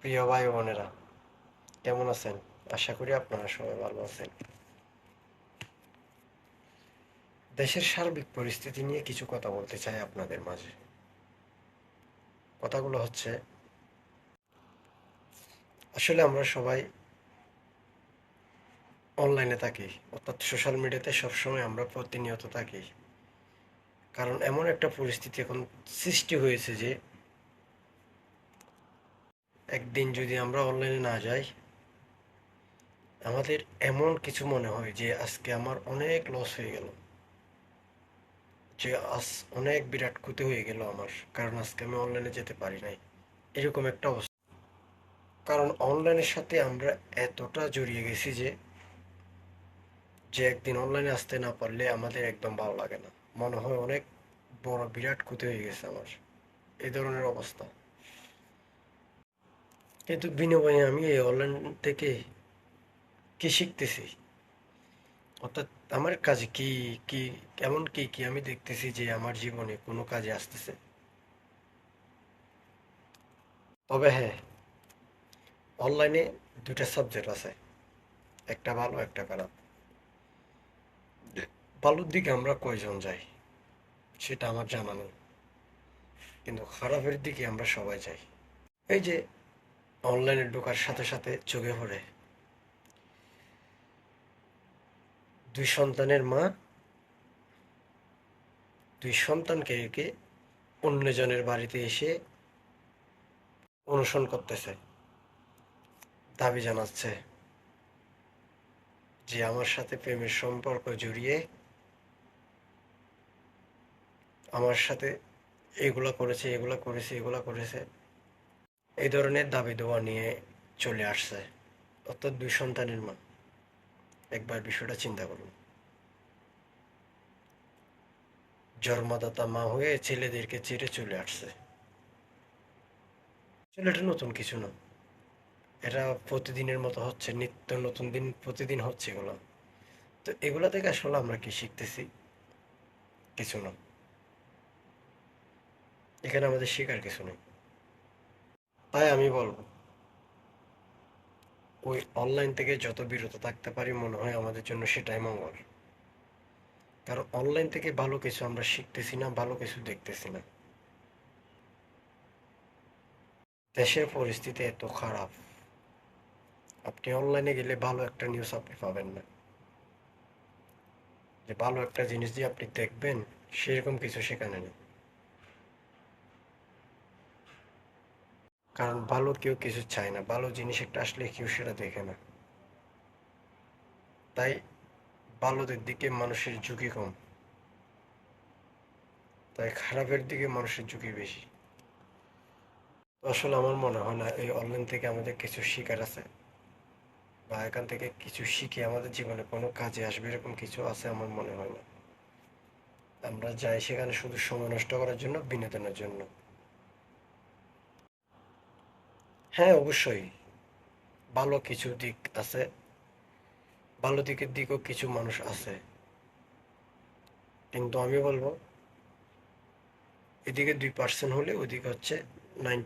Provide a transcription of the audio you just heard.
প্রিয় ভাই বোনেরা, কেমন আছেন? আশা করি আপনারা সবাই ভালো আছেন। দেশের সার্বিক পরিস্থিতি নিয়ে কিছু কথা বলতে চাই আপনাদের মাঝে। কথাগুলো হচ্ছে, আসলে আমরা সবাই অনলাইনে থাকি, অর্থাৎ সোশ্যাল মিডিয়াতে সবসময় আমরা প্রতিনিয়ত থাকি। কারণ এমন একটা পরিস্থিতি এখন সৃষ্টি হয়েছে যে একদিন যদি আমরা অনলাইনে না যাই, আমাদের এমন কিছু মনে হয় যে আজকে আমার অনেক লস হয়ে গেল, যে আজ অনেক বিরাট ক্ষতি হয়ে গেল আমার, কারণ আজকে আমি অনলাইনে যেতে পারি নাই। এরকম একটা অবস্থা। কারণ অনলাইনের সাথে আমরা এতটা জড়িয়ে গেছি যে যে একদিন অনলাইনে আসতে না পারলে আমাদের একদম ভালো লাগে না। মনে হয় অনেক বড় বিরাট ক্ষতি হয়ে গেছে আমার, এই ধরনের অবস্থা। কিন্তু বিনিময়ে আমি এই অনলাইন থেকে কি শিখতেছি, অর্থাৎ আমার কাজে কি কি এমন কি কি আমি দেখতেছি যে আমার জীবনে কোনো কাজে আসতেছে। তবে হ্যাঁ, অনলাইনে দুটা সাবজেক্ট আছে, একটা ভালো একটা খারাপ। ভালোর দিকে আমরা কয়জন যাই সেটা আমার জানা নেই, কিন্তু খারাপের দিকে আমরা সবাই যাই। এই যে অনলাইনে ঢোকার সাথে সাথে চোখে পড়ে দুই সন্তানের মা দুই সন্তানকে রেখে অন্যজনের বাড়িতে এসে অনশন করতেছে, দাবি জানাচ্ছে যে আমার সাথে প্রেমের সম্পর্ক জড়িয়ে আমার সাথে এগুলা করেছে, এগুলা করেছে, এগুলা করেছে, এই ধরনের দাবি দেওয়া নিয়ে চলে আসছে। অর্থাৎ দুই সন্তানের মা। একবার বিষয়টা চিন্তা করুন, জন্মদাতা মা হয়ে ছেলেদেরকে ছেড়ে চলে আসছে। ছেলেটা নতুন কিছু না, এটা প্রতিদিনের মতো হচ্ছে, নিত্য নতুন দিন প্রতিদিন হচ্ছে এগুলো। তো এগুলা থেকে আসলে আমরা কি শিখতেছি? কিছু না। এখানে আমাদের শেখার কিছু নেই। তাই আমি বলবো, ওই অনলাইন থেকে যত বিরত থাকতে পারি মনে হয় আমাদের জন্য সেটাই মঙ্গল। কারণ অনলাইন থেকে ভালো কিছু আমরা শিখতেছি না, ভালো কিছু দেখতেছি না। দেশের পরিস্থিতি এত খারাপ, আপনি অনলাইনে গেলে ভালো একটা নিউজ আপনি পাবেন না, যে ভালো একটা জিনিস দিয়ে আপনি দেখবেন, সেরকম কিছু সেখানে নেই। কারণ ভালো কেউ কিছু চায় না, ভালো জিনিস একটা আসলে কেউ সেটা দেখে না। তাই ভালোদের দিকে মানুষের ঝুঁকি কম, তাই খারাপের দিকে মানুষের ঝুঁকি বেশি। তো আসলে আমার মনে হয় না এই অনলাইন থেকে আমাদের কিছু শিকার আছে, বা এখান থেকে কিছু শিখে আমাদের জীবনে কোনো কাজে আসবে এরকম কিছু আছে আমার মনে হয় না। আমরা যাই সেখানে শুধু সময় নষ্ট করার জন্য, বিনোদনের জন্য। হ্যাঁ, অবশ্যই ভালো কিছু দিক আছে, ভালো দিকের দিকেও কিছু মানুষ আছে, কিন্তু আমি বলবো এদিকে 2% হলে ওদিকে হচ্ছে 90।